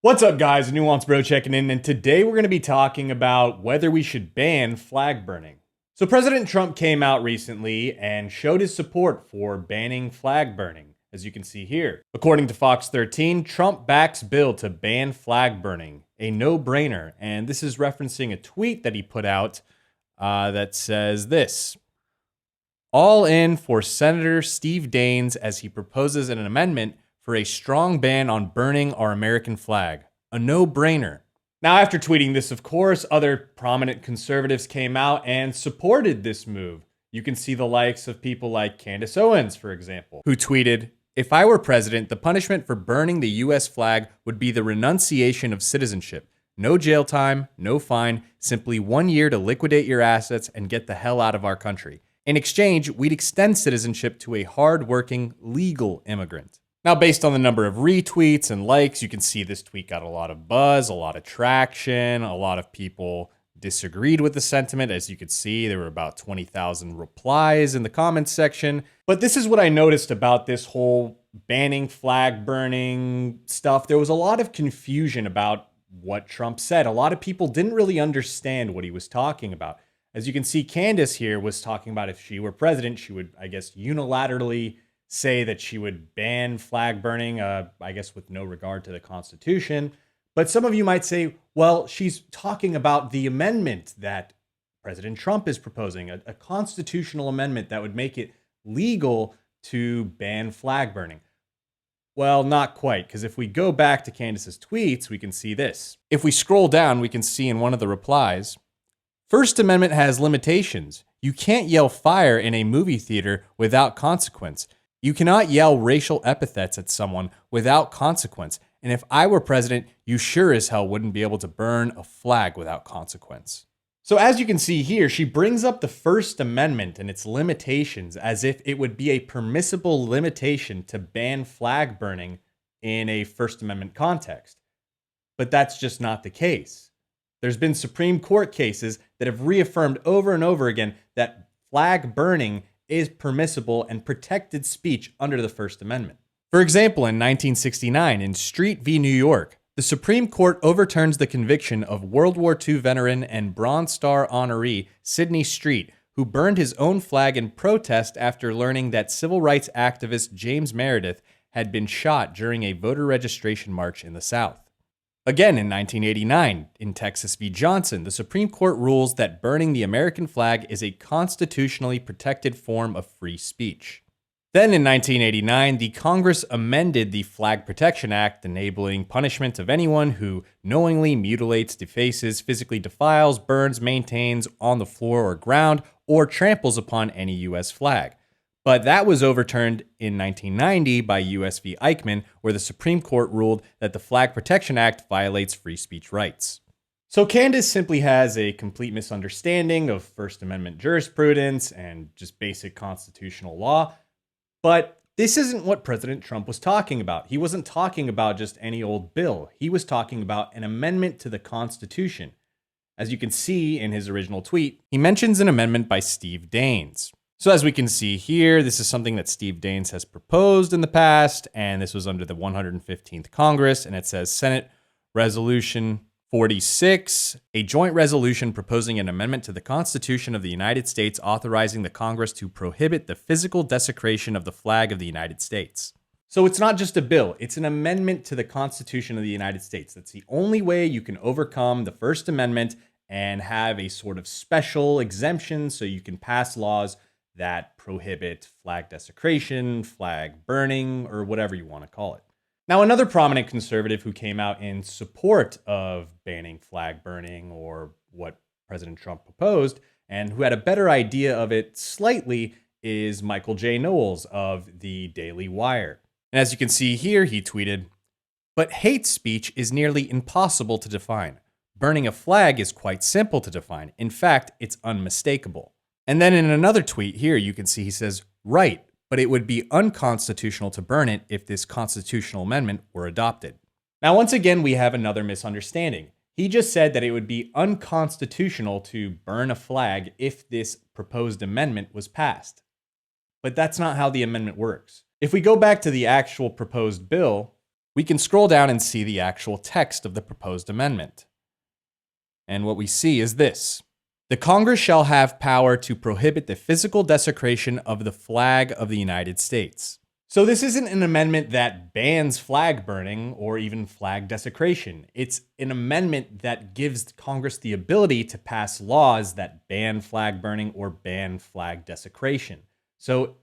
What's up, guys? Nuance Bro checking in, and today we're going to be talking about whether we should ban flag burning. So, President Trump came out recently and showed his support for banning flag burning, as you can see here. According to Fox 13, Trump backs bill to ban flag burning, a no-brainer, and this is referencing a tweet that he put out that says this: "All in for Senator Steve Daines as he proposes an amendment for a strong ban on burning our American flag. A no-brainer." Now, after tweeting this, of course, other prominent conservatives came out and supported this move. You can see the likes of people like Candace Owens, for example, who tweeted, "If I were president, the punishment for burning the US flag would be the renunciation of citizenship. No jail time, no fine, simply 1 year to liquidate your assets and get the hell out of our country. In exchange, we'd extend citizenship to a hard-working, legal immigrant." Now, based on the number of retweets and likes, you can see this tweet got a lot of buzz, a lot of traction. A lot of people disagreed with the sentiment. As you could see, there were about 20,000 replies in the comments section. But this is what I noticed about this whole banning flag burning stuff. There was a lot of confusion about what Trump said. A lot of people didn't really understand what he was talking about. As you can see, Candace here was talking about if she were president, she would, I guess, unilaterally say that she would ban flag burning, I guess with no regard to the Constitution. But some of you might say, well, she's talking about the amendment that President Trump is proposing, a constitutional amendment that would make it legal to ban flag burning. Well, not quite, because if we go back to Candace's tweets, we can see this. If we scroll down, we can see in one of the replies, "First Amendment has limitations. You can't yell fire in a movie theater without consequence. You cannot yell racial epithets at someone without consequence. And if I were president, you sure as hell wouldn't be able to burn a flag without consequence." So as you can see here, she brings up the First Amendment and its limitations as if it would be a permissible limitation to ban flag burning in a First Amendment context. But that's just not the case. There's been Supreme Court cases that have reaffirmed over and over again that flag burning is permissible and protected speech under the First Amendment. For example, in 1969, in Street v. New York, the Supreme Court overturns the conviction of World War II veteran and Bronze Star honoree Sidney Street, who burned his own flag in protest after learning that civil rights activist James Meredith had been shot during a voter registration march in the South. Again, in 1989, in Texas v. Johnson, the Supreme Court rules that burning the American flag is a constitutionally protected form of free speech. Then in 1989, the Congress amended the Flag Protection Act, enabling punishment of anyone who knowingly mutilates, defaces, physically defiles, burns, maintains on the floor or ground, or tramples upon any U.S. flag. But that was overturned in 1990 by U.S. v. Eichmann, where the Supreme Court ruled that the Flag Protection Act violates free speech rights. So Candace simply has a complete misunderstanding of First Amendment jurisprudence and just basic constitutional law. But this isn't what President Trump was talking about. He wasn't talking about just any old bill. He was talking about an amendment to the Constitution. As you can see in his original tweet, he mentions an amendment by Steve Daines. So as we can see here, this is something that Steve Daines has proposed in the past, and this was under the 115th Congress, and it says Senate Resolution 46, a joint resolution proposing an amendment to the Constitution of the United States authorizing the Congress to prohibit the physical desecration of the flag of the United States. So it's not just a bill, it's an amendment to the Constitution of the United States. That's the only way you can overcome the First Amendment and have a sort of special exemption so you can pass laws that prohibit flag desecration, flag burning, or whatever you want to call it. Now, another prominent conservative who came out in support of banning flag burning, or what President Trump proposed, and who had a better idea of it slightly, is Michael J. Knowles of the Daily Wire. And as you can see here, he tweeted, "But hate speech is nearly impossible to define. Burning a flag is quite simple to define. In fact, it's unmistakable." And then in another tweet here, you can see he says, "Right, but it would be unconstitutional to burn it if this constitutional amendment were adopted." Now, once again, we have another misunderstanding. He just said that it would be unconstitutional to burn a flag if this proposed amendment was passed. But that's not how the amendment works. If we go back to the actual proposed bill, we can scroll down and see the actual text of the proposed amendment. And what we see is this. The Congress shall have power to prohibit the physical desecration of the flag of the United States. So this isn't an amendment that bans flag burning or even flag desecration. It's an amendment that gives Congress the ability to pass laws that ban flag burning or ban flag desecration. So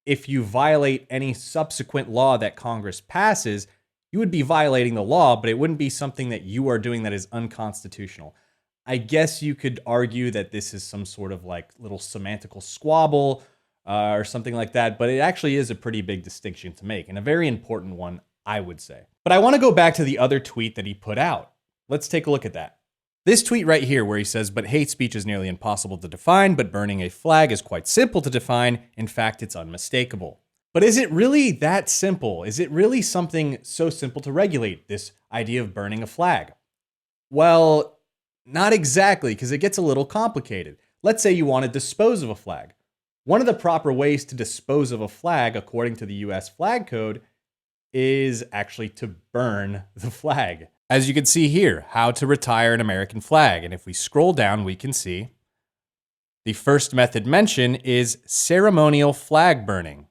if you violate any subsequent law that Congress passes, you would be violating the law, but it wouldn't be something that you are doing that is unconstitutional. I guess you could argue that this is some sort of like little semantical squabble or something like that, but it actually is a pretty big distinction to make, and a very important one, I would say. But I want to go back to the other tweet that he put out. Let's take a look at that. This tweet right here where he says, but hate speech is nearly impossible to define, but burning a flag is quite simple to define. In fact, it's unmistakable. But is it really that simple? Is it really something so simple to regulate, this idea of burning a flag? Well, not exactly, because it gets a little complicated. Let's say you want to dispose of a flag. One of the proper ways to dispose of a flag, according to the US Flag Code, is actually to burn the flag. As you can see here, how to retire an American flag. And if we scroll down, we can see the first method mentioned is ceremonial flag burning.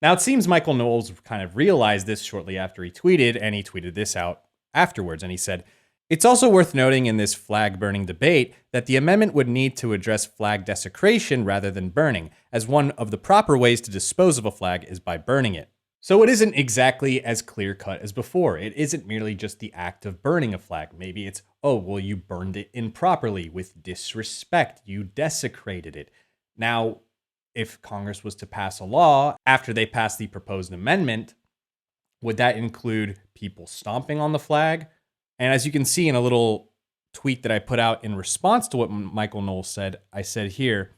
Now, it seems Michael Knowles kind of realized this shortly after he tweeted, and he tweeted this out afterwards. And he said, it's also worth noting in this flag burning debate that the amendment would need to address flag desecration rather than burning, as one of the proper ways to dispose of a flag is by burning it. So it isn't exactly as clear-cut as before. It isn't merely just the act of burning a flag. Maybe it's, oh, well, you burned it improperly with disrespect. You desecrated it. Now, if Congress was to pass a law after they pass the proposed amendment, would that include people stomping on the flag? And as you can see in a little tweet that I put out in response to what Michael Knowles said, I said here,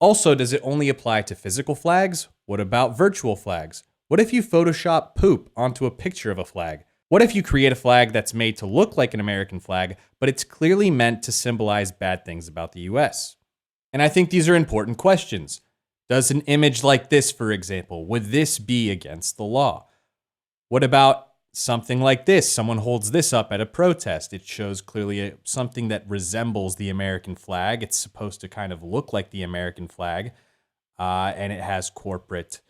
also, does it only apply to physical flags? What about virtual flags? What if you Photoshop poop onto a picture of a flag? What if you create a flag that's made to look like an American flag, but it's clearly meant to symbolize bad things about the US? And I think these are important questions. Does an image like this, for example, would this be against the law? What about something like this? Someone holds this up at a protest. It shows clearly something that resembles the American flag. It's supposed to kind of look like the American flag, and it has corporate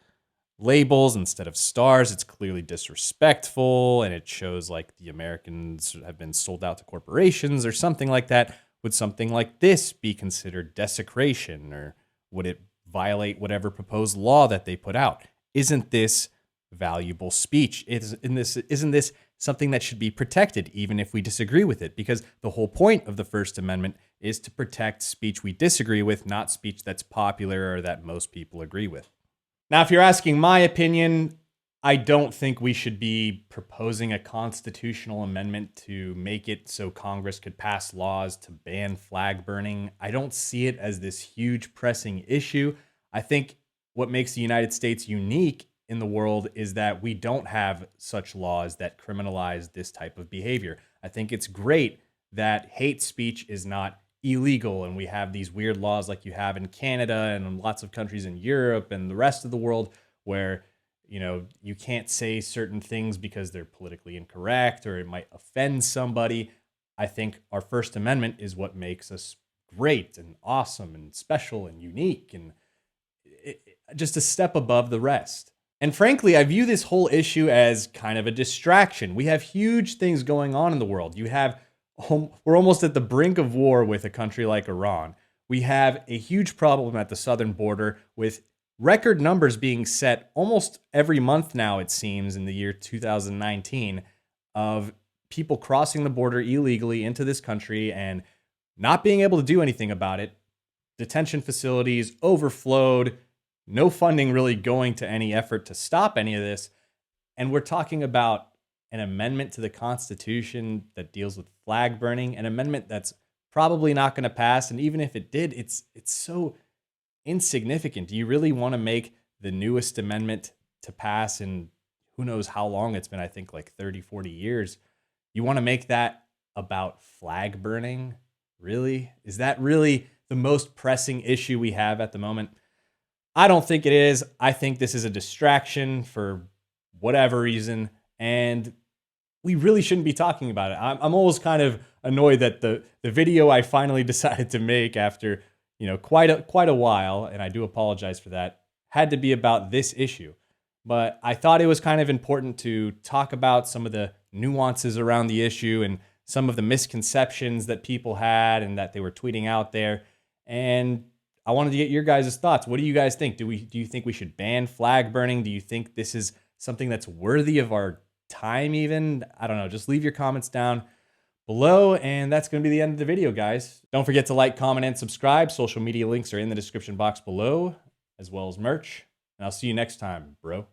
labels instead of stars. It's clearly disrespectful, and it shows like the Americans have been sold out to corporations or something like that. Would something like this be considered desecration, or would it violate whatever proposed law that they put out? Isn't this valuable speech? Isn't this something that should be protected, even if we disagree with it? Because the whole point of the First Amendment is to protect speech we disagree with, not speech that's popular or that most people agree with. Now, if you're asking my opinion, I don't think we should be proposing a constitutional amendment to make it so Congress could pass laws to ban flag burning. I don't see it as this huge pressing issue. I think what makes the United States unique in the world is that we don't have such laws that criminalize this type of behavior. I think it's great that hate speech is not illegal, and we have these weird laws like you have in Canada and in lots of countries in Europe and the rest of the world where, you know, you can't say certain things because they're politically incorrect or it might offend somebody. I think our First Amendment is what makes us great and awesome and special and unique and just a step above the rest. And frankly, I view this whole issue as kind of a distraction. We have huge things going on in the world. We're almost at the brink of war with a country like Iran. We have a huge problem at the southern border with record numbers being set almost every month now, it seems, in the year 2019, of people crossing the border illegally into this country and not being able to do anything about it. Detention facilities overflowed, no funding really going to any effort to stop any of this. And we're talking about an amendment to the Constitution that deals with flag burning, an amendment that's probably not going to pass. And even if it did, it's so insignificant. Do you really want to make the newest amendment to pass in who knows how long it's been? I think like 30, 40 years. You want to make that about flag burning? Really? Is that really the most pressing issue we have at the moment? I don't think it is. I think this is a distraction for whatever reason. and we really shouldn't be talking about it. I'm almost kind of annoyed that the video I finally decided to make after, quite a while, and I do apologize for that, had to be about this issue. But I thought it was kind of important to talk about some of the nuances around the issue and some of the misconceptions that people had and that they were tweeting out there. And I wanted to get your guys' thoughts. What do you guys think? Do you think we should ban flag burning? Do you think this is something that's worthy of our time even? I don't know. Just leave your comments down below, and that's going to be the end of the video, guys. Don't forget to like, comment, and subscribe. Social media links are in the description box below, as well as merch. And I'll see you next time, bro.